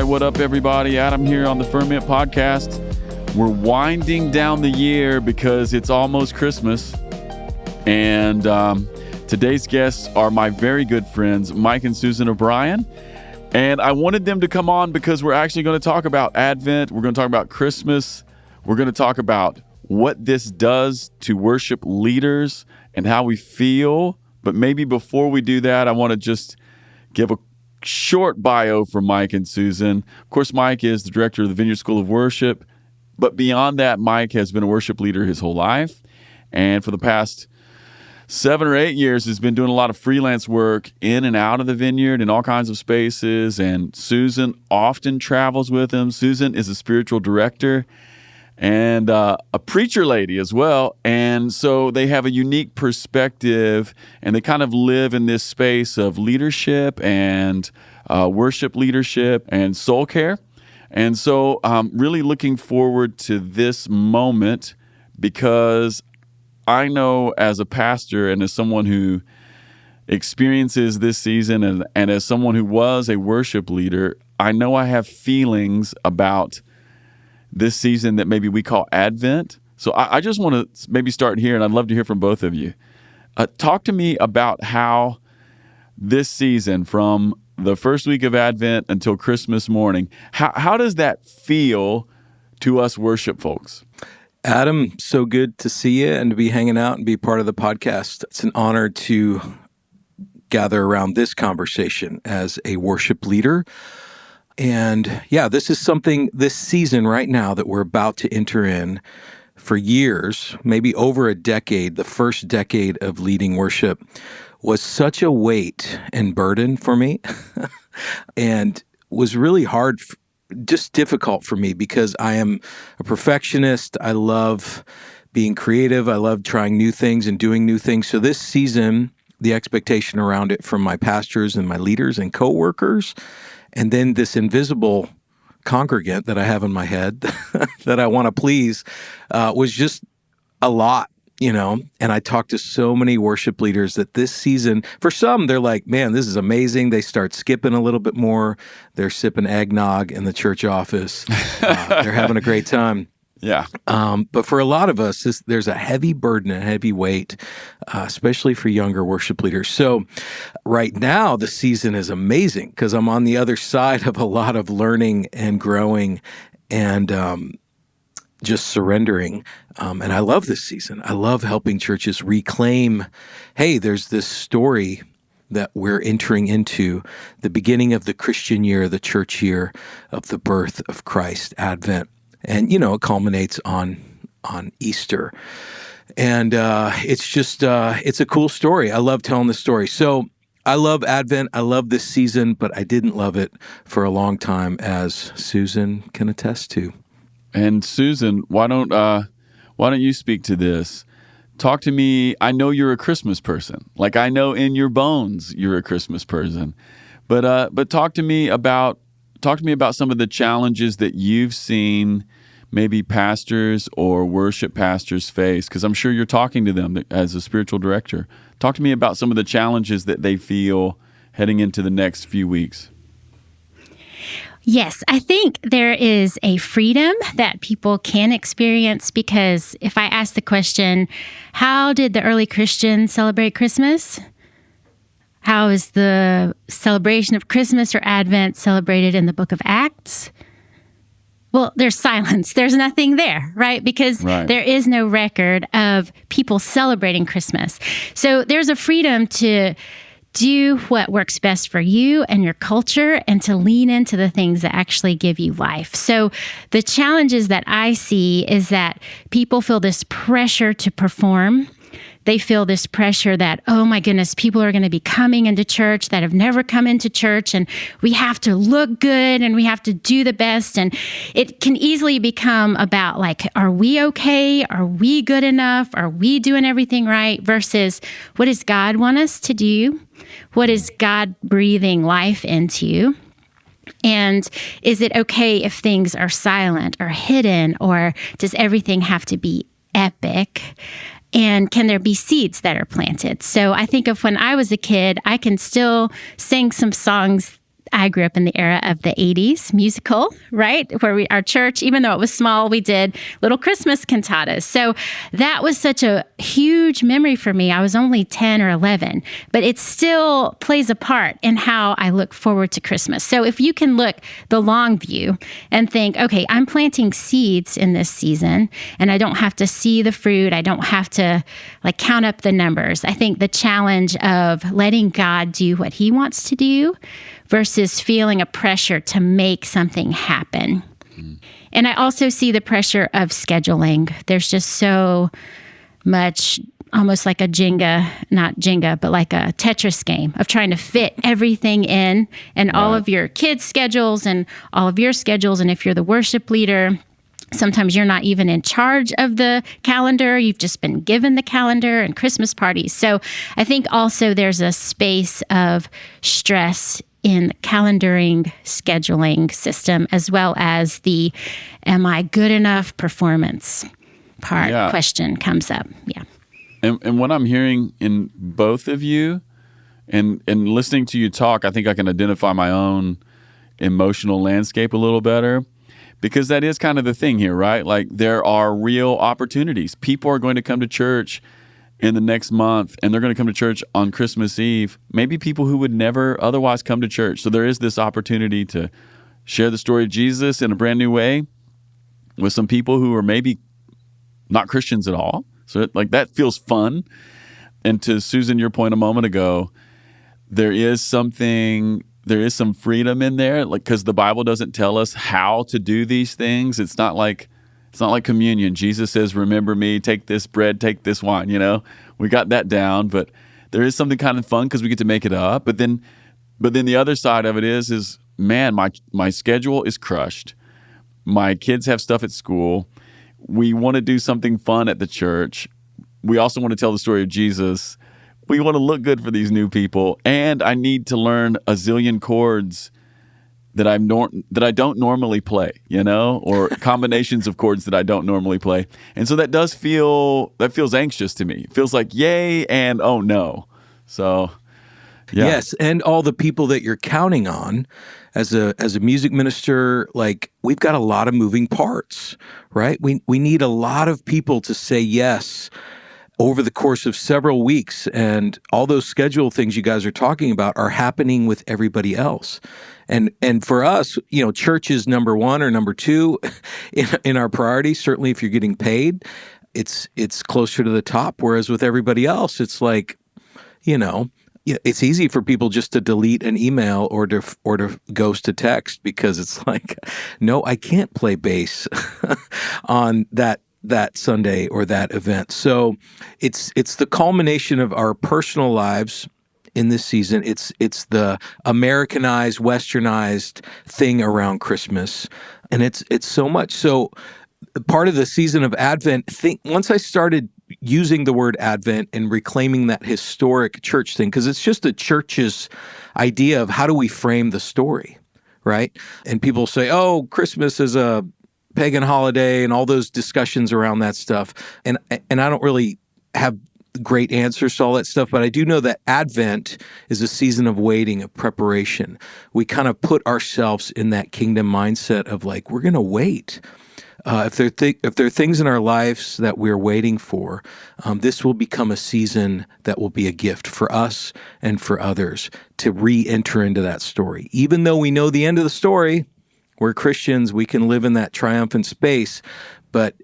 what up, everybody? Adam here on the Ferment podcast. We're winding down the year because it's almost Christmas. And today's guests are my very good friends, Mike and Susan O'Brien. And I wanted them to come on because we're actually going to talk about Advent. We're going to talk about Christmas. We're going to talk about what this does to worship leaders and how we feel. But maybe before we do that, I want to just give a short bio for Mike and Susan. Of course, Mike is the director of the Vineyard School of Worship. But beyond that, Mike has been a worship leader his whole life. And for the past 7 or 8 years, has been doing a lot of freelance work in and out of the vineyard in all kinds of spaces. And Susan often travels with him. Susan is a spiritual director and a preacher lady as well. And so they have a unique perspective, and they kind of live in this space of leadership and worship leadership and soul care. And so I'm really looking forward to this moment because I know as a pastor and as someone who experiences this season and as someone who was a worship leader, I know I have feelings about this season that maybe we call Advent. So I just want to maybe start here, and I'd love to hear from both of you. Talk to me about how this season, from the first week of Advent until Christmas morning, how does that feel to us worship folks? Adam, so good to see you and to be hanging out and be part of the podcast. It's an honor to gather around this conversation as a worship leader. And yeah, this is something, this season right now that we're about to enter in for years, maybe over a decade, the first decade of leading worship, was such a weight and burden for me and was really hard, just difficult for me because I am a perfectionist. I love being creative. I love trying new things and doing new things. So this season, the expectation around it from my pastors and my leaders and coworkers, and then this invisible congregant that I have in my head that I want to please, was just a lot. And I talked to so many worship leaders that this season, for some, they're like, man, this is amazing. They start skipping a little bit more. They're sipping eggnog in the church office. They're having a great time. Yeah. But for a lot of us, there's a heavy burden, a heavy weight, especially for younger worship leaders. So right now, the season is amazing because I'm on the other side of a lot of learning and growing and just surrendering. And I love this season. I love helping churches reclaim, hey, there's this story that we're entering into, the beginning of the Christian year, the church year of the birth of Christ, Advent. And, it culminates on Easter. And it's just, it's a cool story. I love telling the story. So I love Advent. I love this season, but I didn't love it for a long time, as Susan can attest to. And Susan, why don't you speak to this? Talk to me. I know you're a Christmas person. Like, I know in your bones you're a Christmas person. But talk to me about some of the challenges that you've seen maybe pastors or worship pastors face, because I'm sure you're talking to them as a spiritual director. Talk to me about some of the challenges that they feel heading into the next few weeks. Yes, I think there is a freedom that people can experience because if I ask the question, how did the early Christians celebrate Christmas? How is the celebration of Christmas or Advent celebrated in the book of Acts? Well, there's silence. There's nothing there, right? Because there is no record of people celebrating Christmas. So there's a freedom to do what works best for you and your culture and to lean into the things that actually give you life. So the challenges that I see is that people feel this pressure to perform. They feel this pressure that, oh my goodness, people are going to be coming into church that have never come into church, and we have to look good and we have to do the best. And it can easily become about like, are we okay? Are we good enough? Are we doing everything right? Versus what does God want us to do? What is God breathing life into? And is it okay if things are silent or hidden, or does everything have to be epic? And can there be seeds that are planted? So I think of when I was a kid, I can still sing some songs I grew up in the era of the 80s musical, right? Where our church, even though it was small, we did little Christmas cantatas. So that was such a huge memory for me. I was only 10 or 11, but it still plays a part in how I look forward to Christmas. So if you can look the long view and think, okay, I'm planting seeds in this season and I don't have to see the fruit. I don't have to count up the numbers. I think the challenge of letting God do what he wants to do versus feeling a pressure to make something happen. And I also see the pressure of scheduling. There's just so much, almost like a not Jenga, but like a Tetris game of trying to fit everything in and all of your kids' schedules and all of your schedules. And if you're the worship leader, sometimes you're not even in charge of the calendar. You've just been given the calendar and Christmas parties. So I think also there's a space of stress in the calendaring, scheduling system, as well as the am I good enough performance question comes up. Yeah. And what I'm hearing in both of you and listening to you talk, I think I can identify my own emotional landscape a little better. Because that is kind of the thing here, right? Like there are real opportunities. People are going to come to church in the next month, and they're going to come to church on Christmas Eve. Maybe people who would never otherwise come to church. So there is this opportunity to share the story of Jesus in a brand new way with some people who are maybe not Christians at all. So that feels fun. And to Susan, your point a moment ago, there is some freedom in there, because the Bible doesn't tell us how to do these things. It's not like communion. Jesus says, "Remember me, take this bread, take this wine." We got that down, but there is something kind of fun because we get to make it up. But then the other side of it is man, my schedule is crushed. My kids have stuff at school. We want to do something fun at the church. We also want to tell the story of Jesus. We want to look good for these new people, and I need to learn a zillion chords that I don't normally play, or combinations of chords that I don't normally play. And so that feels anxious to me. It feels like yay and oh no. So yeah. Yes, and all the people that you're counting on as a music minister, we've got a lot of moving parts, right? We need a lot of people to say yes over the course of several weeks, and all those schedule things you guys are talking about are happening with everybody else. And for us, church is number one or number two in our priorities. Certainly, if you're getting paid, it's closer to the top. Whereas with everybody else, it's it's easy for people just to delete an email or to ghost a text because it's like, no, I can't play bass on that Sunday or that event. So it's the culmination of our personal lives in this season. It's the Americanized, westernized thing around Christmas. And it's so much. So part of the season of Advent, once I started using the word Advent and reclaiming that historic church thing, because it's just the church's idea of how do we frame the story, right? And people say, oh, Christmas is a pagan holiday and all those discussions around that stuff. And I don't really have great answers to all that stuff, but I do know that Advent is a season of waiting, of preparation. We kind of put ourselves in that kingdom mindset of we're going to wait. If there are things in our lives that we're waiting for, this will become a season that will be a gift for us and for others to re-enter into that story. Even though we know the end of the story, we're Christians, we can live in that triumphant space, but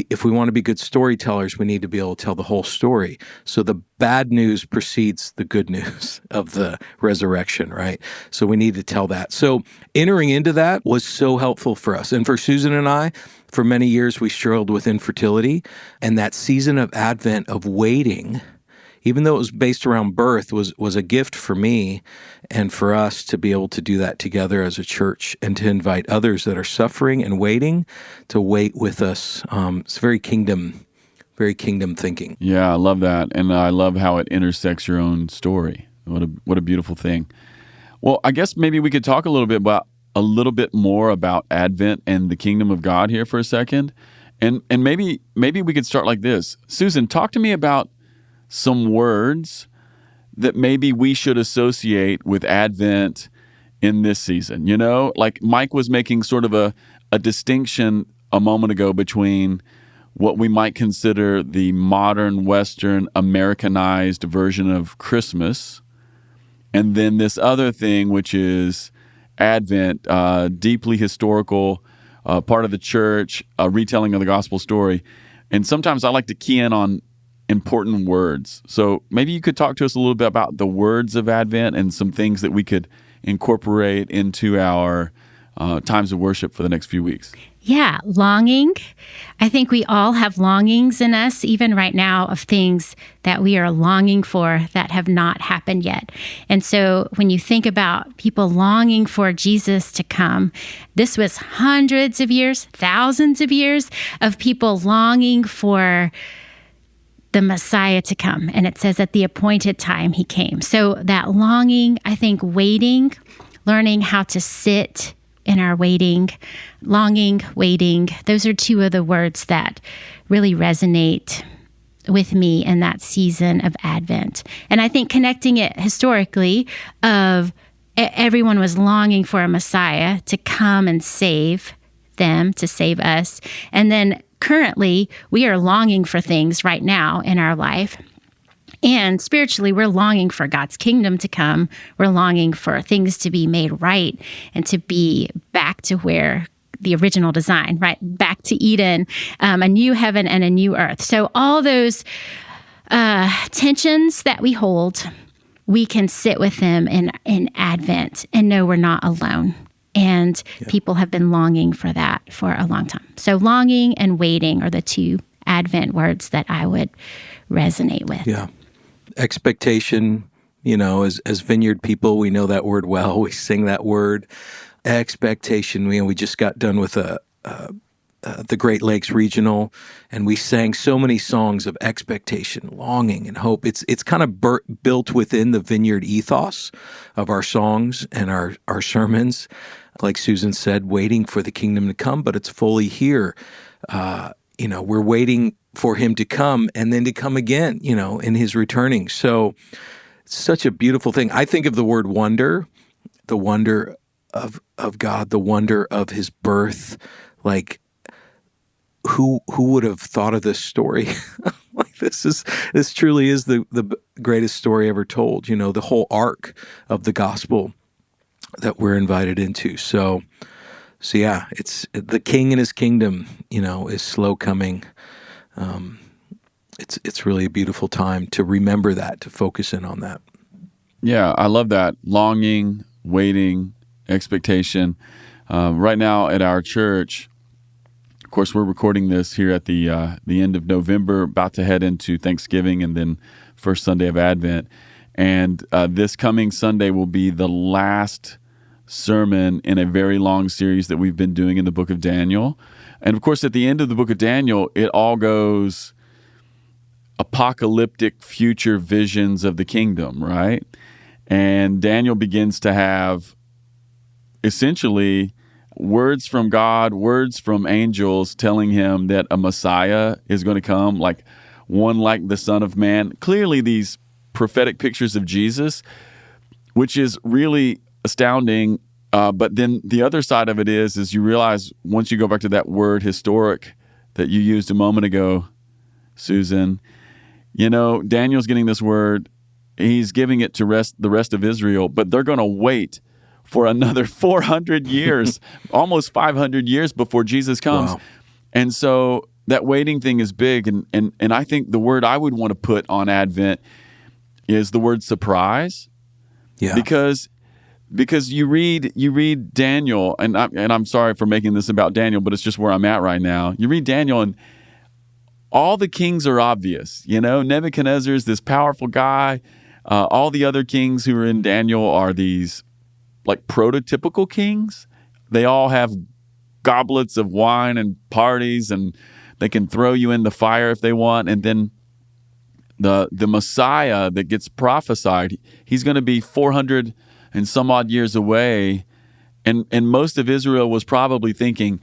if we want to be good storytellers, we need to be able to tell the whole story. So the bad news precedes the good news of the resurrection, right? So we need to tell that. So entering into that was so helpful for us. And for Susan and I, for many years, we struggled with infertility. And that season of Advent of waiting, even though it was based around birth, was a gift for me and for us to be able to do that together as a church and to invite others that are suffering and waiting to wait with us. It's very kingdom thinking. Yeah, I love that. And I love how it intersects your own story. What a beautiful thing. Well, I guess maybe we could talk a little bit more about Advent and the kingdom of God here for a second. And maybe we could start like this. Susan, talk to me about some words that maybe we should associate with Advent in this season. You know, like Mike was making sort of a distinction a moment ago between what we might consider the modern Western Americanized version of Christmas, and then this other thing, which is Advent, deeply historical, part of the church, a retelling of the gospel story. And sometimes I like to key in on important words. So maybe you could talk to us a little bit about the words of Advent and some things that we could incorporate into our times of worship for the next few weeks. Yeah, longing. I think we all have longings in us, even right now, of things that we are longing for that have not happened yet. And so when you think about people longing for Jesus to come, this was hundreds of years, thousands of years of people longing for the Messiah to come. And it says at the appointed time he came. So that longing, I think waiting, learning how to sit in our waiting, longing, waiting, those are two of the words that really resonate with me in that season of Advent. And I think connecting it historically of everyone was longing for a Messiah to come and save them, to save us. And then currently, we are longing for things right now in our life. And spiritually, we're longing for God's kingdom to come. We're longing for things to be made right and to be back to where the original design, right? Back to Eden, a new heaven and a new earth. So all those tensions that we hold, we can sit with them in Advent and know we're not alone. And people have been longing for that for a long time. So longing and waiting are the two Advent words that I would resonate with. Yeah. Expectation, as Vineyard people, we know that word well. We sing that word. Expectation. We just got done with the Great Lakes Regional, and we sang so many songs of expectation, longing, and hope. It's kind of built within the Vineyard ethos of our songs and our sermons. Like Susan said, waiting for the kingdom to come, but it's fully here. We're waiting for him to come and then to come again, in his returning. So it's such a beautiful thing. I think of the word wonder, the wonder of God, the wonder of his birth. Like, who would have thought of this story? Like this truly is the greatest story ever told, the whole arc of the gospel that we're invited into. So yeah, it's the King and his kingdom, is slow coming. It's really a beautiful time to remember that, to focus in on that. Yeah, I love that. Longing, waiting, expectation. Right now at our church, of course, we're recording this here at the end of November, about to head into Thanksgiving and then first Sunday of Advent. And this coming Sunday will be the last sermon in a very long series that we've been doing in the book of Daniel. And of course, at the end of the book of Daniel, it all goes apocalyptic future visions of the kingdom, right? And Daniel begins to have essentially words from God, words from angels telling him that a Messiah is going to come, like one like the Son of Man. Clearly these prophetic pictures of Jesus, which is really astounding. But then the other side of it is you realize once you go back to that word historic that you used a moment ago, Susan, Daniel's getting this word. He's giving it to the rest of Israel, but they're going to wait for another 400 years, almost 500 years before Jesus comes. Wow. And so that waiting thing is big. And I think the word I would want to put on Advent is the word surprise. Yeah. Because you read Daniel, and I'm sorry for making this about Daniel, but it's just where I'm at right now. You read Daniel, and all the kings are obvious. Nebuchadnezzar is this powerful guy. All the other kings who are in Daniel are these like prototypical kings. They all have goblets of wine and parties, and they can throw you in the fire if they want. And then the Messiah that gets prophesied, he's going to be 400 and some odd years away. And most of Israel was probably thinking,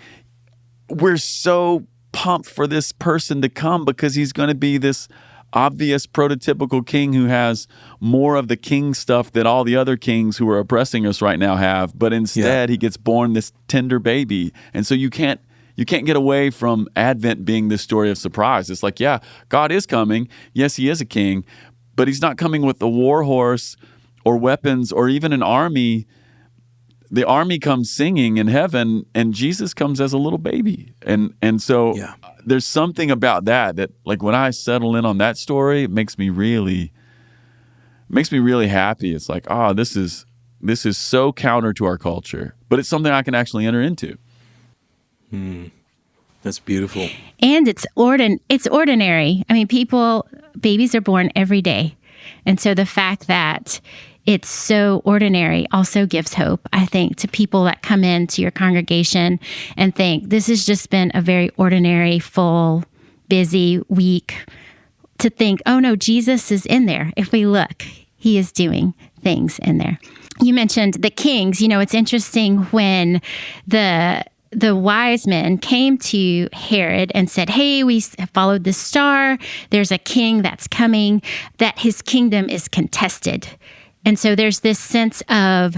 we're so pumped for this person to come because he's going to be this obvious prototypical king who has more of the king stuff that all the other kings who are oppressing us right now have, but instead he gets born this tender baby. And so you can't get away from Advent being this story of surprise. It's like, yeah, God is coming. Yes, he is a king, but he's not coming with a war horse or weapons or even an army. The army comes singing in heaven, and Jesus comes as a little baby. And so there's something about that like when I settle in on that story, it makes me really happy. It's like, this is so counter to our culture, but it's something I can actually enter into. That's beautiful. And it's ordinary. I mean, babies are born every day. And so the fact that it's so ordinary also gives hope, I think, to people that come into your congregation and think this has just been a very ordinary, full, busy week, to think, oh no, Jesus is in there. If we look, he is doing things in there. You mentioned the kings. It's interesting when the wise men came to Herod and said, hey, we followed the star. There's a king that's coming, that his kingdom is contested. And so there's this sense of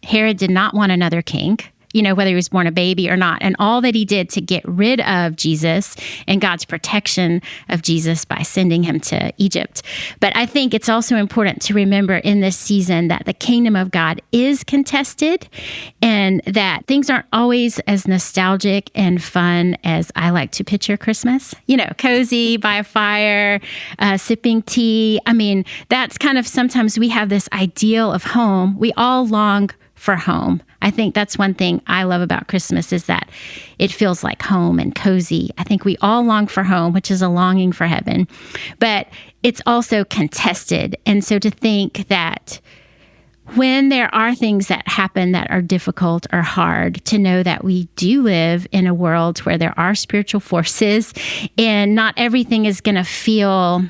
Herod did not want another king, whether he was born a baby or not. And all that he did to get rid of Jesus and God's protection of Jesus by sending him to Egypt. But I think it's also important to remember in this season that the kingdom of God is contested and that things aren't always as nostalgic and fun as I like to picture Christmas. Cozy by a fire, sipping tea. I mean, that's kind of sometimes we have this ideal of home. We all long for home. I think that's one thing I love about Christmas is that it feels like home and cozy. I think we all long for home, which is a longing for heaven, but it's also contested. And so to think that when there are things that happen that are difficult or hard, to know that we do live in a world where there are spiritual forces and not everything is going to feel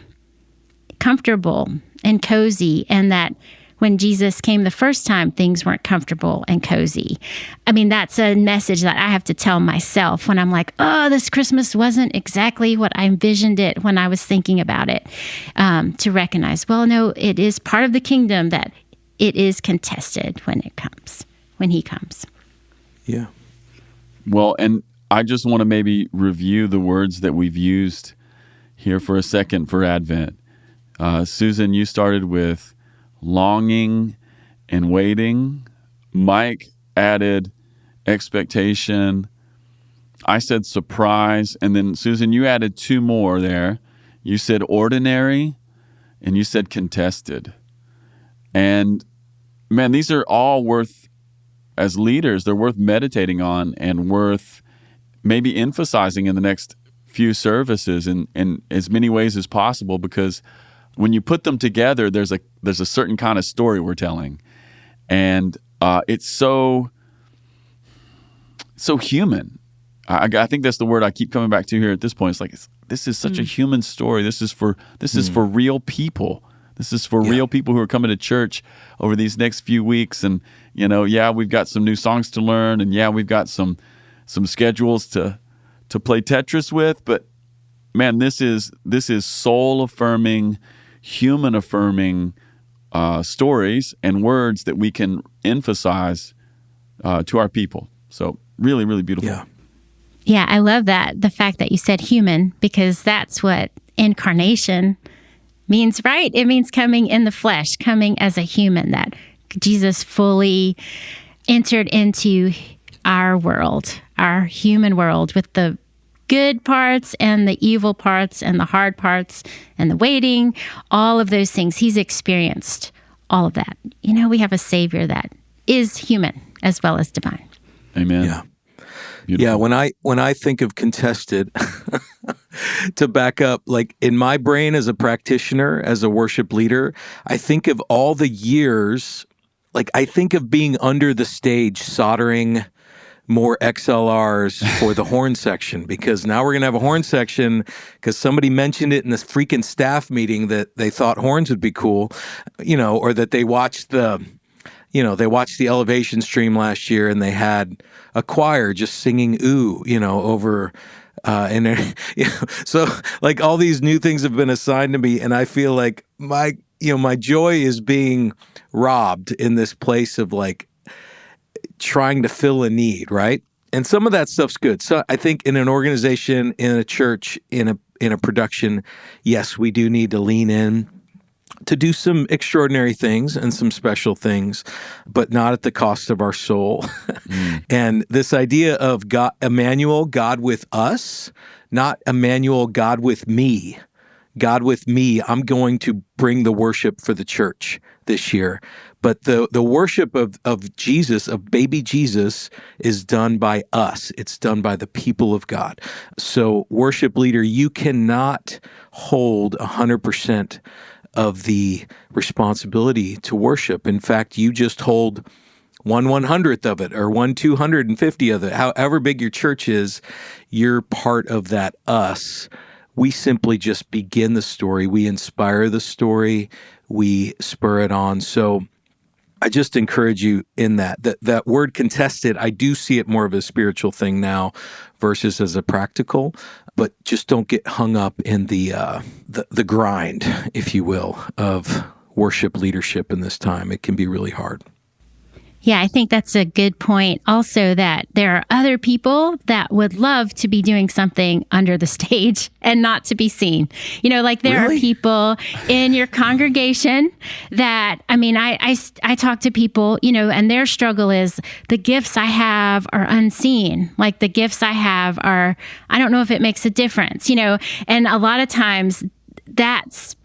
comfortable and cozy, and that when Jesus came the first time, things weren't comfortable and cozy. I mean, that's a message that I have to tell myself when I'm like, this Christmas wasn't exactly what I envisioned it when I was thinking about it, to recognize, well, no, it is part of the kingdom that it is contested when he comes. Yeah. Well, and I just want to maybe review the words that we've used here for a second for Advent. Susan, you started with longing and waiting. Mike added expectation. I said surprise. And then Susan, you added two more there. You said ordinary and you said contested. And man, these are all worth, as leaders, they're worth meditating on and worth maybe emphasizing in the next few services in as many ways as possible, because when you put them together, there's a certain kind of story we're telling, and it's so human. I think that's the word I keep coming back to here at this point. It's like this is such a human story. This is for real people. This is for real people who are coming to church over these next few weeks. And we've got some new songs to learn, and we've got some schedules to play Tetris with. But man, this is soul affirming, human affirming stories and words that we can emphasize to our people. So really, really beautiful. Yeah, I love that. The fact that you said human, because that's what incarnation means, right? It means coming in the flesh, coming as a human, that Jesus fully entered into our world, our human world, with the good parts and the evil parts and the hard parts and the waiting, all of those things. He's experienced all of that. We have a Savior that is human as well as divine. Amen. Yeah. Beautiful. Yeah, when I think of contested, to back up, like in my brain as a practitioner, as a worship leader, I think of all the years, like I think of being under the stage soldering more XLRs for the horn section, because now we're going to have a horn section because somebody mentioned it in this freaking staff meeting that they thought horns would be cool, or that they watched the Elevation stream last year and they had a choir just singing ooh, over So like all these new things have been assigned to me, and I feel like my joy is being robbed in this place of like trying to fill a need, right? And some of that stuff's good. So I think in an organization, in a church, in a production, yes, we do need to lean in to do some extraordinary things and some special things, but not at the cost of our soul. And this idea of God, Emmanuel, God with us, not Emmanuel, God with me. God with me, I'm going to bring the worship for the church this year. But the worship of Jesus, of baby Jesus, is done by us. It's done by the people of God. So worship leader, you cannot hold 100% of the responsibility to worship. In fact, you just hold 1/100th of it or 1/250 of it. However big your church is, you're part of that us. We simply just begin the story. We inspire the story. We spur it on. So I just encourage you in that word contested, I do see it more of a spiritual thing now versus as a practical, but just don't get hung up in the grind, if you will, of worship leadership in this time. It can be really hard. Yeah, I think that's a good point. Also, that there are other people that would love to be doing something under the stage and not to be seen. You know, like there Really? are people in your congregation that, I mean, I talk to people, you know, and their struggle is the gifts I have are unseen. Like the gifts I have are, I don't know if it makes a difference, you know, and a lot of times that's,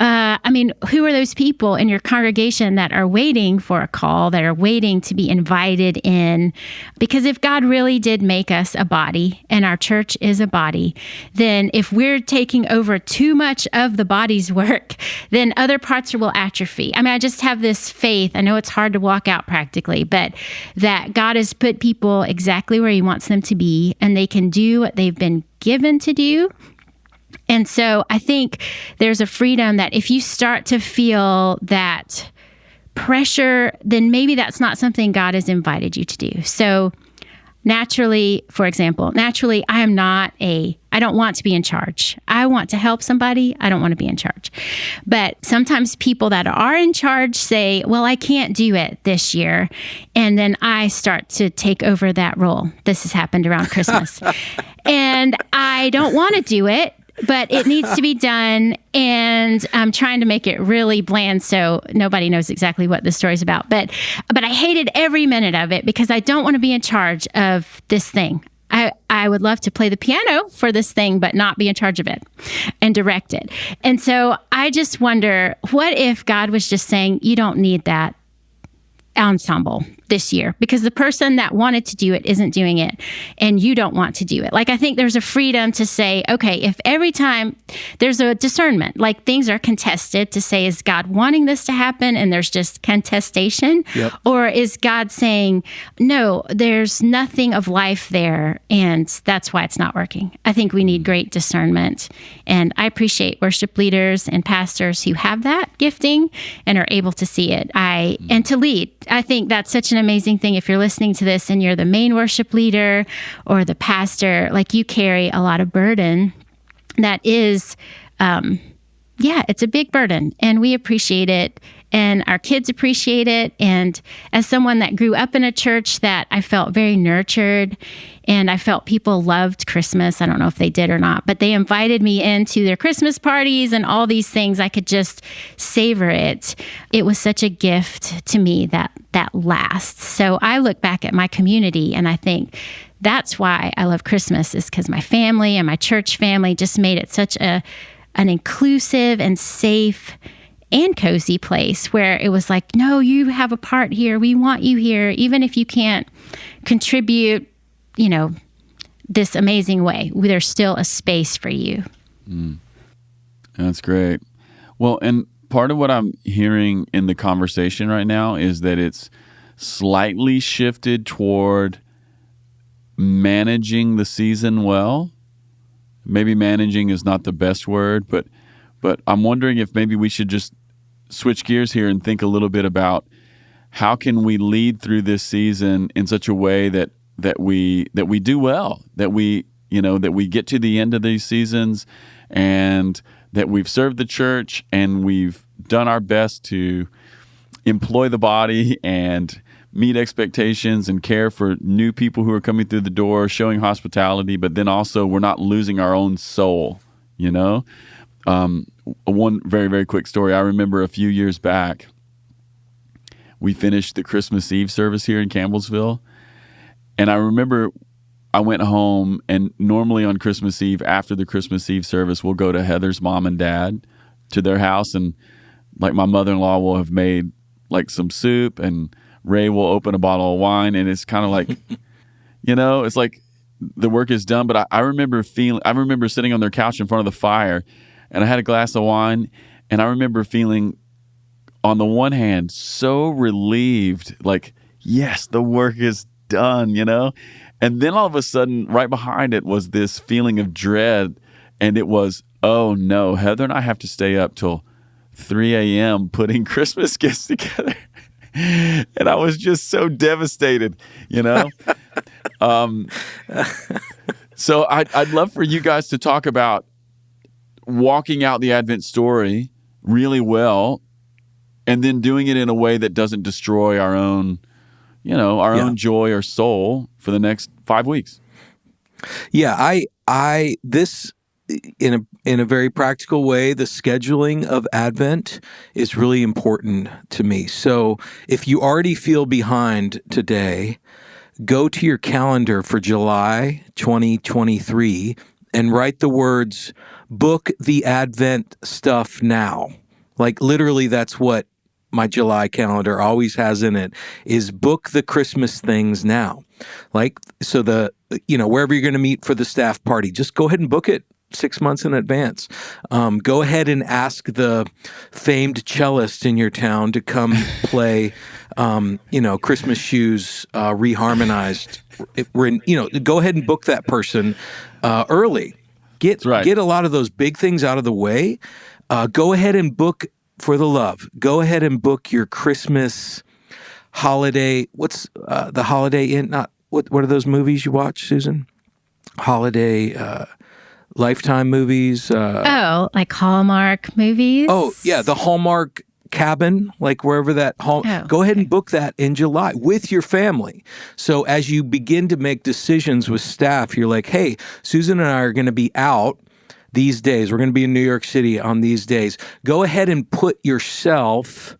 I mean, who are those people in your congregation that are waiting for a call, that are waiting to be invited in? Because if God really did make us a body and our church is a body, then if we're taking over too much of the body's work, then other parts will atrophy. I mean, I just have this faith. I know it's hard to walk out practically, but that God has put people exactly where He wants them to be, and they can do what they've been given to do. And so I think there's a freedom that if you start to feel that pressure, then maybe that's not something God has invited you to do. So naturally, for example, I don't want to be in charge. I want to help somebody. I don't want to be in charge. But sometimes people that are in charge say, well, I can't do it this year. And then I start to take over that role. This has happened around Christmas. And I don't want to do it, but it needs to be done, and I'm trying to make it really bland so nobody knows exactly what the story's about. But I hated every minute of it because I don't want to be in charge of this thing. I would love to play the piano for this thing, but not be in charge of it and direct it. And so I just wonder, what if God was just saying, you don't need that ensemble this year because the person that wanted to do it isn't doing it and you don't want to do it. Like, I think there's a freedom to say, okay, if every time there's a discernment, like things are contested, to say, is God wanting this to happen and there's just contestation? Yep. Or is God saying, no, there's nothing of life there and that's why it's not working? I think we need great discernment. And I appreciate worship leaders and pastors who have that gifting and are able to see it. And to lead. I think that's such an amazing thing. If you're listening to this and you're the main worship leader or the pastor, like, you carry a lot of burden that is, it's a big burden, and we appreciate it, and our kids appreciate it. And as someone that grew up in a church that I felt very nurtured, and I felt people loved Christmas. I don't know if they did or not, but they invited me into their Christmas parties and all these things. I could just savor it. It was such a gift to me that lasts. So I look back at my community and I think that's why I love Christmas, is because my family and my church family just made it such an inclusive and safe and cozy place where it was like, no, you have a part here. We want you here. Even if you can't contribute, this amazing way, there's still a space for you. That's great. Well, and part of what I'm hearing in the conversation right now is that it's slightly shifted toward managing the season well. Maybe managing is not the best word, but I'm wondering if maybe we should just switch gears here and think a little bit about how can we lead through this season in such a way that we do well, that we that we get to the end of these seasons and that we've served the church and we've done our best to employ the body and meet expectations and care for new people who are coming through the door, showing hospitality, but then also we're not losing our own soul, One very, very quick story. I remember a few years back, we finished the Christmas Eve service here in Campbellsville, and I remember I went home, and normally on Christmas Eve, after the Christmas Eve service, we'll go to Heather's mom and dad to their house, and like my mother-in-law will have made like some soup, and Ray will open a bottle of wine, and it's kind of like, it's like the work is done. But I remember sitting on their couch in front of the fire, and I had a glass of wine, and I remember feeling, on the one hand, so relieved, like, yes, the work is done, And then all of a sudden, right behind it was this feeling of dread, and it was, oh no, Heather and I have to stay up till 3 a.m. putting Christmas gifts together. And I was just so devastated, So I'd love for you guys to talk about walking out the Advent story really well, and then doing it in a way that doesn't destroy our own, own joy or soul for the next 5 weeks. Yeah, this in a very practical way, the scheduling of Advent is really important to me. So if you already feel behind today, go to your calendar for July 2023 and write the words, book the Advent stuff now. Like literally that's what my July calendar always has in it, is book the Christmas things now. Like, so wherever you're going to meet for the staff party, just go ahead and book it 6 months in advance. Go ahead and ask the famed cellist in your town to come play, Christmas Shoes reharmonized. Go ahead and book that person early. Get a lot of those big things out of the way. Go ahead and book, for the love, go ahead and book your Christmas holiday. What's the Holiday Inn? What are those movies you watch, Susan? Holiday Lifetime movies. Like Hallmark movies? Oh, yeah, the Hallmark cabin, like wherever that go ahead and book that in July with your family. So as you begin to make decisions with staff, you're like, hey, Susan and I are going to be out these days. We're going to be in New York City on these days. Go ahead and put yourself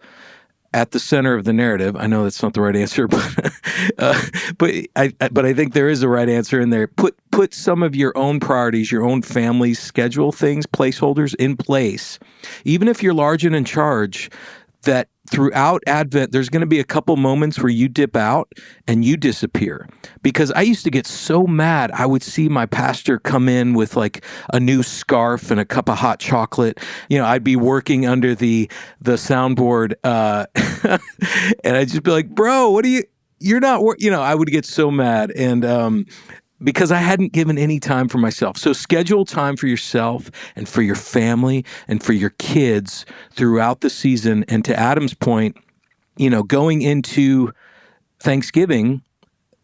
at the center of the narrative. I know that's not the right answer, but I think there is a right answer in there. Put some of your own priorities, your own family's schedule things, placeholders in place. Even if you're large and in charge, that throughout Advent, there's going to be a couple moments where you dip out and you disappear. Because I used to get so mad. I would see my pastor come in with like a new scarf and a cup of hot chocolate. I'd be working under the soundboard, and I'd just be like, bro, what are you're not, I would get so mad. And, because I hadn't given any time for myself. So schedule time for yourself and for your family and for your kids throughout the season. And to Adam's point, going into Thanksgiving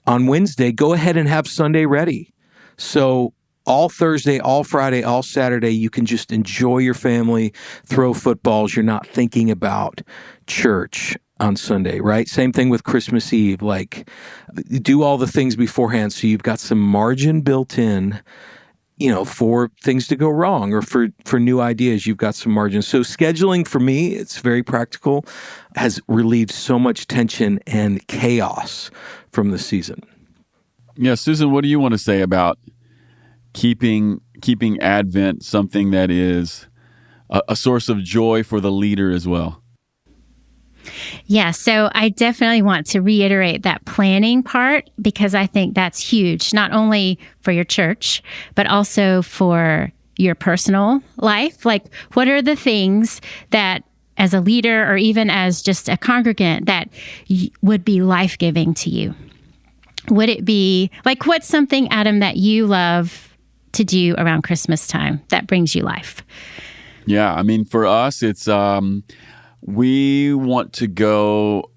on Wednesday, go ahead and have Sunday ready. So all Thursday, all Friday, all Saturday, you can just enjoy your family, throw footballs. You're not thinking about church on Sunday, right? Same thing with Christmas Eve. Like, do all the things beforehand so you've got some margin built in, for things to go wrong or for new ideas. You've got some margin. So scheduling for me, it's very practical, has relieved so much tension and chaos from the season. Yeah, Susan, what do you want to say about keeping Advent something that is a source of joy for the leader as well? Yeah, so I definitely want to reiterate that planning part, because I think that's huge, not only for your church, but also for your personal life. Like, what are the things that as a leader or even as just a congregant that would be life-giving to you? Would it be, like, what's something, Adam, that you love to do around Christmas time that brings you life? Yeah, I mean, for us, it's we want to go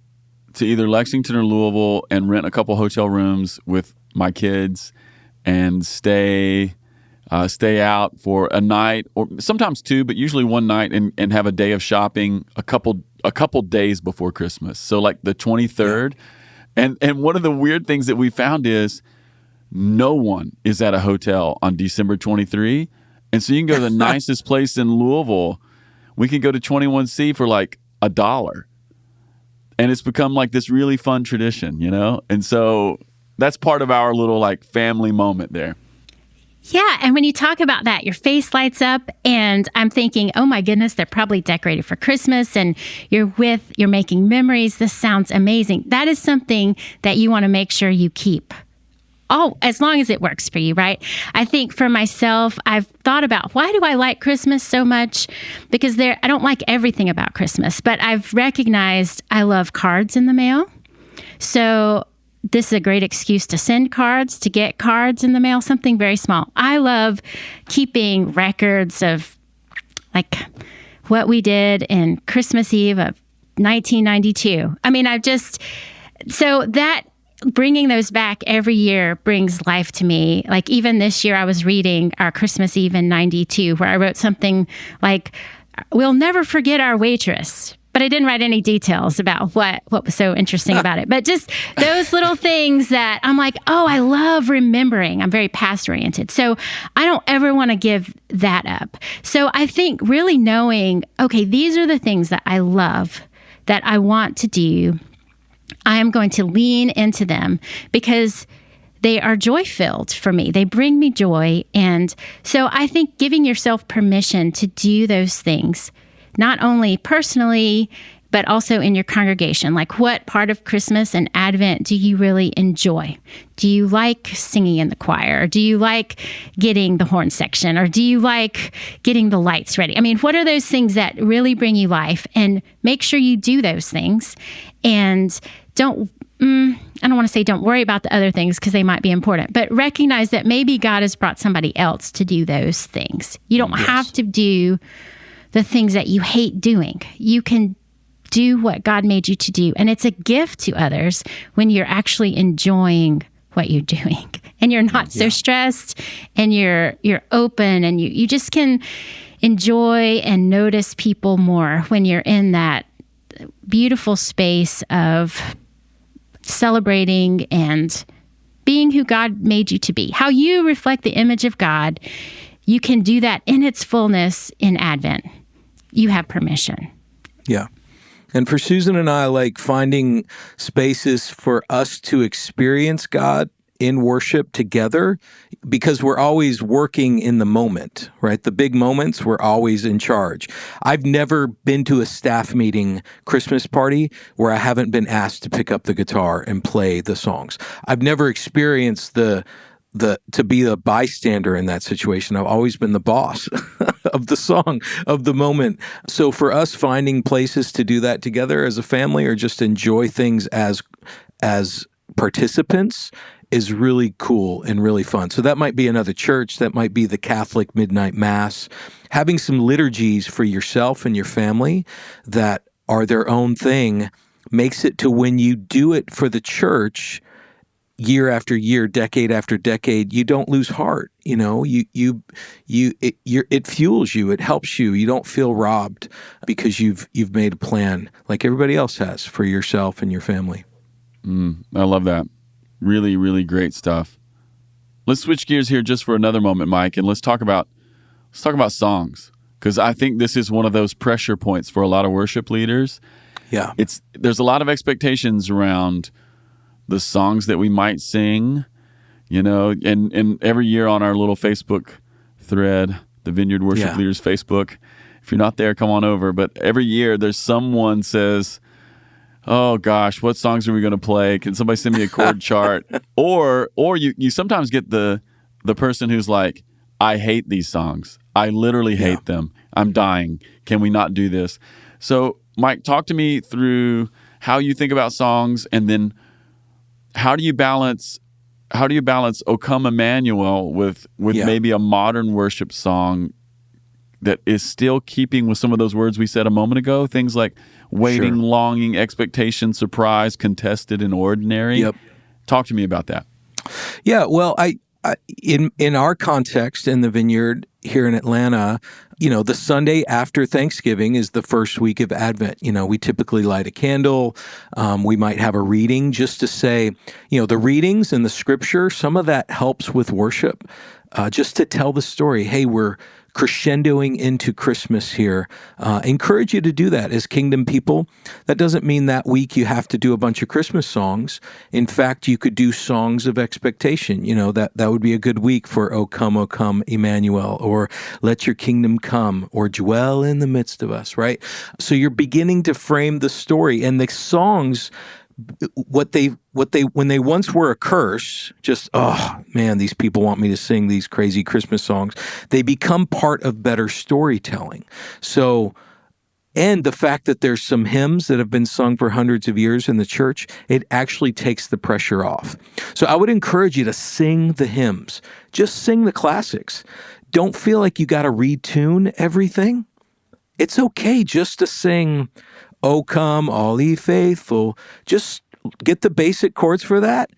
to either Lexington or Louisville and rent a couple hotel rooms with my kids and stay out for a night or sometimes two, but usually one night and have a day of shopping a couple days before Christmas. So like the 23rd. Yeah. And one of the weird things that we found is no one is at a hotel on December 23. And so you can go to the nicest place in Louisville. We can go to 21C for like $1. And it's become like this really fun tradition, you know? And so that's part of our little like family moment there. Yeah, and when you talk about that, your face lights up, and I'm thinking, oh my goodness, they're probably decorated for Christmas, and you're making memories. This sounds amazing. That is something that you want to make sure you keep. Oh, as long as it works for you, right? I think for myself, I've thought about why do I like Christmas so much? Because I don't like everything about Christmas, but I've recognized I love cards in the mail. So this is a great excuse to send cards, to get cards in the mail, something very small. I love keeping records of like what we did in Christmas Eve of 1992. I mean, so that bringing those back every year brings life to me. Like even this year, I was reading our Christmas Eve in 92, where I wrote something like, "We'll never forget our waitress." But I didn't write any details about what was so interesting about it. But just those little things that I'm like, oh, I love remembering. I'm very past oriented. So I don't ever want to give that up. So I think really knowing, okay, these are the things that I love, that I want to do. I am going to lean into them because they are joy-filled for me. They bring me joy. And so I think giving yourself permission to do those things, not only personally, but also in your congregation. Like what part of Christmas and Advent do you really enjoy? Do you like singing in the choir? Or do you like getting the horn section? Or do you like getting the lights ready? I mean, what are those things that really bring you life? And make sure you do those things. And I don't want to say don't worry about the other things because they might be important, but recognize that maybe God has brought somebody else to do those things. You don't have to do the things that you hate doing. You can do what God made you to do. And it's a gift to others when you're actually enjoying what you're doing and you're not so stressed and you're open and you just can enjoy and notice people more when you're in that beautiful space of celebrating and being who God made you to be. How you reflect the image of God, you can do that in its fullness in Advent. You have permission. Yeah. And for Susan and I, like finding spaces for us to experience God in worship together, because we're always working in the moment, right? The big moments, we're always in charge. I've never been to a staff meeting Christmas party where I haven't been asked to pick up the guitar and play the songs. I've never experienced to be a bystander in that situation. I've always been the boss of the song, of the moment. So for us, finding places to do that together as a family or just enjoy things as participants is really cool and really fun. So that might be another church. That might be the Catholic midnight mass. Having some liturgies for yourself and your family that are their own thing makes it to when you do it for the church year after year, decade after decade, you don't lose heart. You know, it fuels you. It helps you. You don't feel robbed because you've made a plan like everybody else has for yourself and your family. I love that. Really, really great stuff. Let's switch gears here just for another moment, Mike, and let's talk about songs, because I think this is one of those pressure points for a lot of worship leaders. Yeah, there's a lot of expectations around the songs that we might sing, you know, and every year on our little Facebook thread, the Vineyard Worship Leaders Facebook, if you're not there, come on over. But every year there's someone says, oh gosh, what songs are we going to play? Can somebody send me a chord chart? Or you sometimes get the person who's like, I hate these songs. I literally hate them. I'm dying. Can we not do this? So Mike, talk to me through how you think about songs, and then how do you balance O Come Emmanuel with maybe a modern worship song that is still keeping with some of those words we said a moment ago? Things like waiting, longing, expectation, surprise, contested, and ordinary. Yep. Talk to me about that. Yeah, well, In our context in the Vineyard here in Atlanta, the Sunday after Thanksgiving is the first week of Advent. We typically light a candle. We might have a reading just to say, the readings and the scripture, some of that helps with worship, just to tell the story. Hey, we're crescendoing into Christmas here. Encourage you to do that as kingdom people. That doesn't mean that week you have to do a bunch of Christmas songs. In fact, you could do songs of expectation. That would be a good week for O come, Emmanuel, or Let Your Kingdom Come, or Dwell in the Midst of Us, right? So you're beginning to frame the story, and the songs, when they once were a curse, just, oh man, these people want me to sing these crazy Christmas songs, they become part of better storytelling. So, and the fact that there's some hymns that have been sung for hundreds of years in the church, it actually takes the pressure off. So I would encourage you to sing the hymns. Just sing the classics. Don't feel like you got to retune everything. It's okay just to sing, "O come, all ye faithful." Just get the basic chords for that.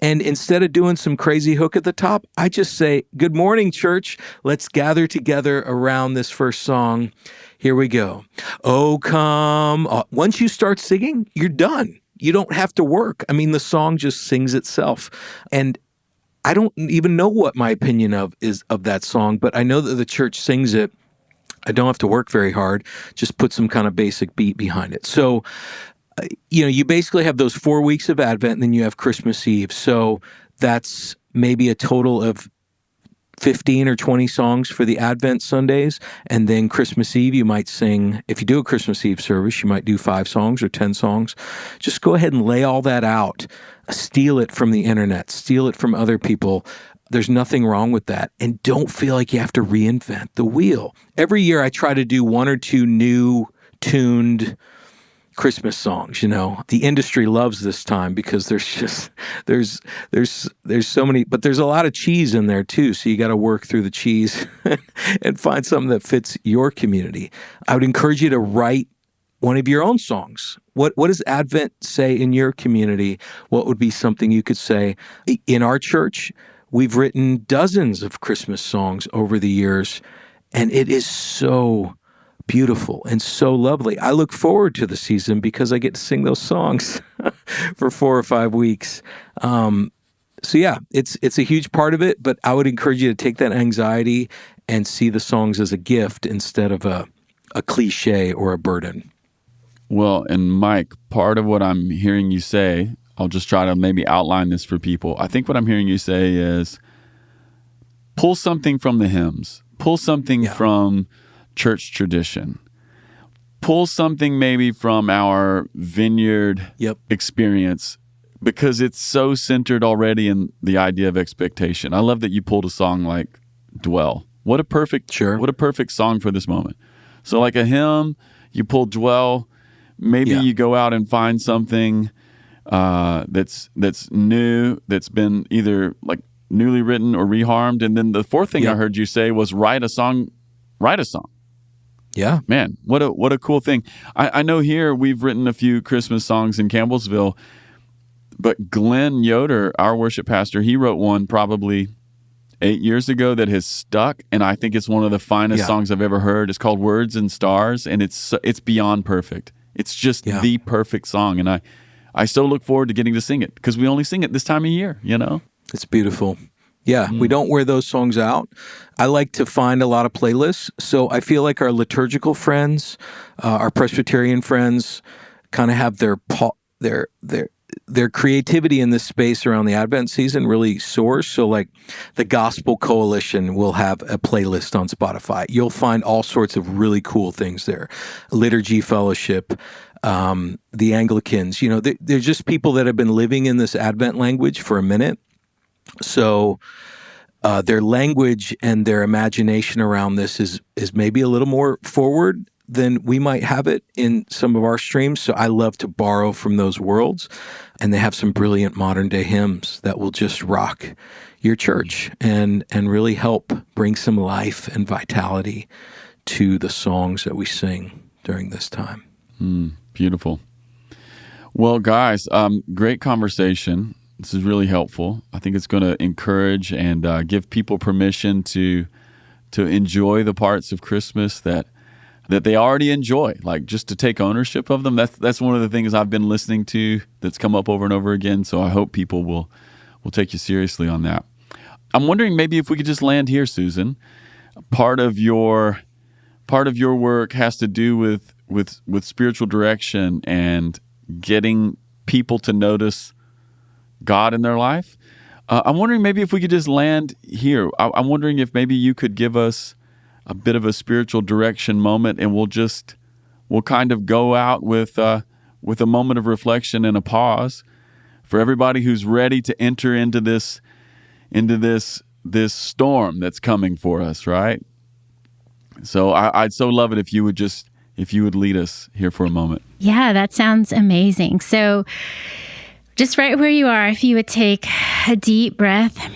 And instead of doing some crazy hook at the top, I just say, "Good morning, church. Let's gather together around this first song. Here we go. O come." Once you start singing, you're done. You don't have to work. I mean, the song just sings itself. And I don't even know what my opinion is of that song, but I know that the church sings it. I don't have to work very hard. Just put some kind of basic beat behind it. So, you basically have those 4 weeks of Advent, and then you have Christmas Eve. So that's maybe a total of 15 or 20 songs for the Advent Sundays. And then Christmas Eve, you might sing, if you do a Christmas Eve service, you might do 5 songs or 10 songs. Just go ahead and lay all that out. Steal it from the internet. Steal it from other people. There's nothing wrong with that. And don't feel like you have to reinvent the wheel. Every year I try to do 1 or 2 new tuned Christmas songs. The industry loves this time because there's so many, but there's a lot of cheese in there too. So you got to work through the cheese and find something that fits your community. I would encourage you to write one of your own songs. What does Advent say in your community? What would be something you could say? In our church, we've written dozens of Christmas songs over the years, and it is so beautiful and so lovely. I look forward to the season because I get to sing those songs for 4 or 5 weeks. So yeah, it's a huge part of it, but I would encourage you to take that anxiety and see the songs as a gift instead of a cliche or a burden. Well, and Mike, part of what I'm hearing you say, I'll just try to maybe outline this for people. I think what I'm hearing you say is pull something from the hymns, pull something from church tradition, pull something maybe from our Vineyard experience, because it's so centered already in the idea of expectation. I love that you pulled a song like Dwell. What a perfect song for this moment. So like a hymn, you pull Dwell, maybe you go out and find something that's new, that's been either like newly written or reharmed. And then the fourth thing I heard you say was write a song. Yeah. Man, what a cool thing. I know here we've written a few Christmas songs in Campbellsville, but Glenn Yoder, our worship pastor, he wrote one probably 8 years ago that has stuck, and I think it's one of the finest songs I've ever heard. It's called Words and Stars, and it's beyond perfect. It's just the perfect song, and I so look forward to getting to sing it because we only sing it this time of year, It's beautiful. Yeah, we don't wear those songs out. I like to find a lot of playlists. So I feel like our liturgical friends, our Presbyterian friends, kind of have their creativity in this space around the Advent season really soars. So like the Gospel Coalition will have a playlist on Spotify. You'll find all sorts of really cool things there. Liturgy Fellowship, the Anglicans, they're just people that have been living in this Advent language for a minute. So their language and their imagination around this is maybe a little more forward than we might have it in some of our streams. So I love to borrow from those worlds. And they have some brilliant modern day hymns that will just rock your church and really help bring some life and vitality to the songs that we sing during this time. Beautiful. Well, guys, great conversation. This is really helpful. I think it's going to encourage and give people permission to enjoy the parts of Christmas that they already enjoy, like just to take ownership of them. That's one of the things I've been listening to that's come up over and over again. So I hope people will take you seriously on that. I'm wondering maybe if we could just land here, Susan. Part of your work has to do with spiritual direction and getting people to notice God in their life. I'm wondering maybe if we could just land here. I'm wondering if maybe you could give us a bit of a spiritual direction moment, and we'll kind of go out with a moment of reflection and a pause for everybody who's ready to enter into this storm that's coming for us, right? So I'd so love it if you would lead us here for a moment. Yeah, that sounds amazing. So just right where you are, if you would take a deep breath.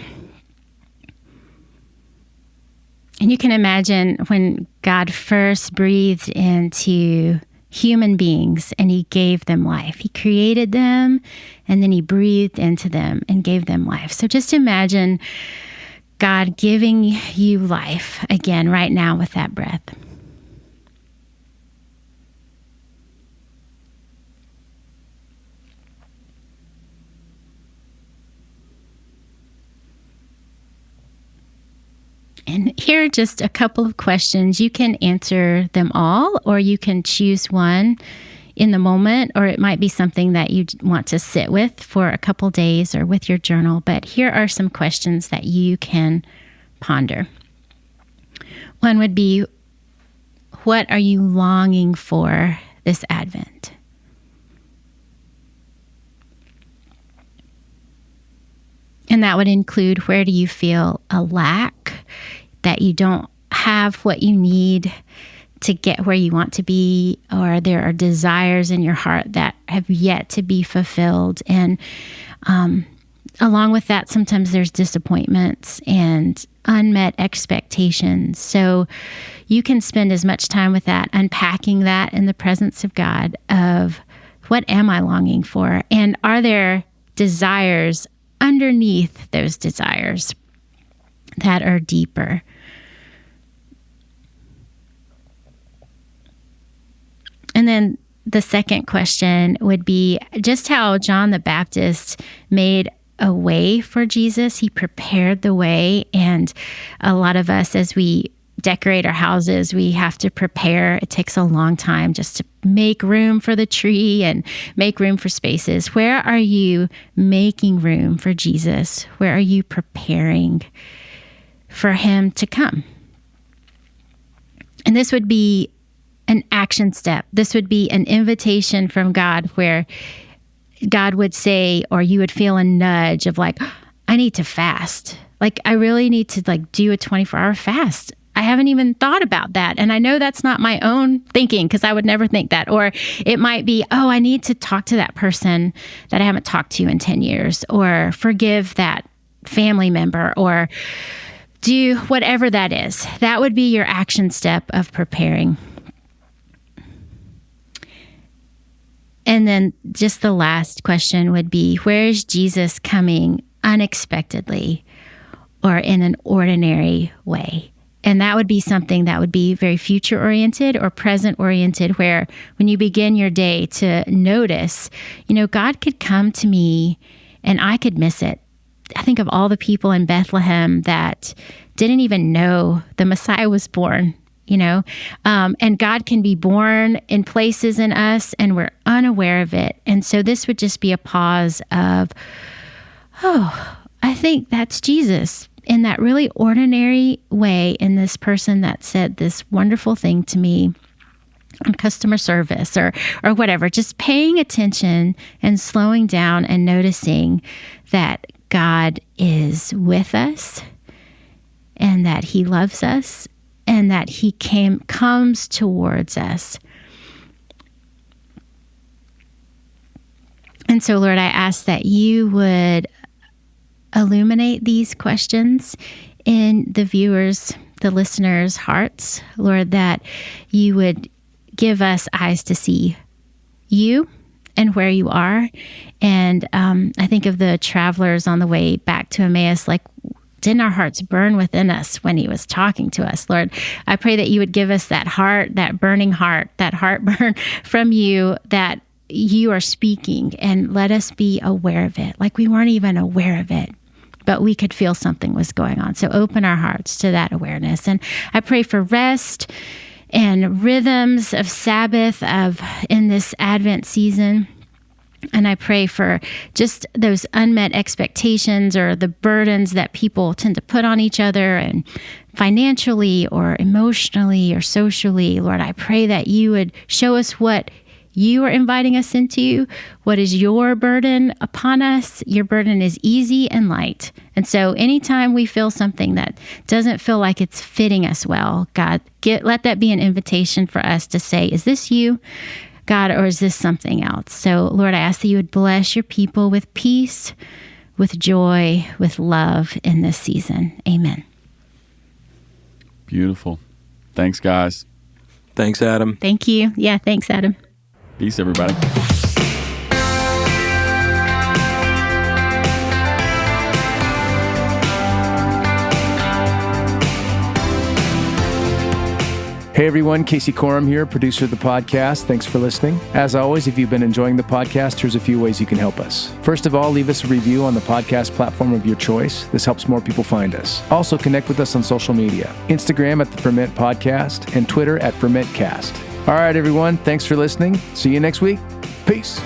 And you can imagine when God first breathed into human beings and he gave them life. He created them and then he breathed into them and gave them life. So just imagine God giving you life again right now with that breath. And here are just a couple of questions. You can answer them all, or you can choose one in the moment, or it might be something that you want to sit with for a couple days or with your journal. But here are some questions that you can ponder. One would be, what are you longing for this Advent? And that would include, where do you feel a lack, that you don't have what you need to get where you want to be, or there are desires in your heart that have yet to be fulfilled. And along with that, sometimes there's disappointments and unmet expectations. So you can spend as much time with that, unpacking that in the presence of God of, what am I longing for? And are there desires underneath those desires that are deeper? And then the second question would be just how John the Baptist made a way for Jesus. He prepared the way. And a lot of us, as we decorate our houses, we have to prepare. It takes a long time just to make room for the tree and make room for spaces. Where are you making room for Jesus? Where are you preparing for him to come? And this would be an action step. This would be an invitation from God, where God would say, or you would feel a nudge of like, I need to fast. Like, I really need to do a 24-hour fast. I haven't even thought about that. And I know that's not my own thinking, because I would never think that. Or it might be, I need to talk to that person that I haven't talked to in 10 years, or forgive that family member, or do whatever that is. That would be your action step of preparing. And then just the last question would be, where is Jesus coming unexpectedly or in an ordinary way? And that would be something that would be very future-oriented or present-oriented, where when you begin your day to notice, God could come to me and I could miss it. I think of all the people in Bethlehem that didn't even know the Messiah was born. And God can be born in places in us and we're unaware of it. And so this would just be a pause of, I think that's Jesus in that really ordinary way, in this person that said this wonderful thing to me on customer service or whatever. Just paying attention and slowing down and noticing that God is with us and that he loves us, and that he comes towards us. And so, Lord, I ask that you would illuminate these questions in the viewers, the listeners' hearts. Lord, that you would give us eyes to see you and where you are. And I think of the travelers on the way back to Emmaus, like, didn't our hearts burn within us when he was talking to us? Lord, I pray that you would give us that heart, that burning heart, that heartburn from you, that you are speaking, and let us be aware of it. Like we weren't even aware of it, but we could feel something was going on. So open our hearts to that awareness. And I pray for rest and rhythms of Sabbath in this Advent season. And I pray for just those unmet expectations or the burdens that people tend to put on each other, and financially or emotionally or socially. Lord, I pray that you would show us what you are inviting us into. What is your burden upon us? Your burden is easy and light. And so anytime we feel something that doesn't feel like it's fitting us well, God, let that be an invitation for us to say, is this you, God, or is this something else? So, Lord, I ask that you would bless your people with peace, with joy, with love in this season. Amen. Beautiful. Thanks, guys. Thanks, Adam. Thank you. Yeah, thanks, Adam. Peace, everybody. Hey everyone, Casey Corum here, producer of the podcast. Thanks for listening. As always, if you've been enjoying the podcast, here's a few ways you can help us. First of all, leave us a review on the podcast platform of your choice. This helps more people find us. Also, connect with us on social media, Instagram at the Ferment Podcast and Twitter at FermentCast. All right, everyone, thanks for listening. See you next week. Peace.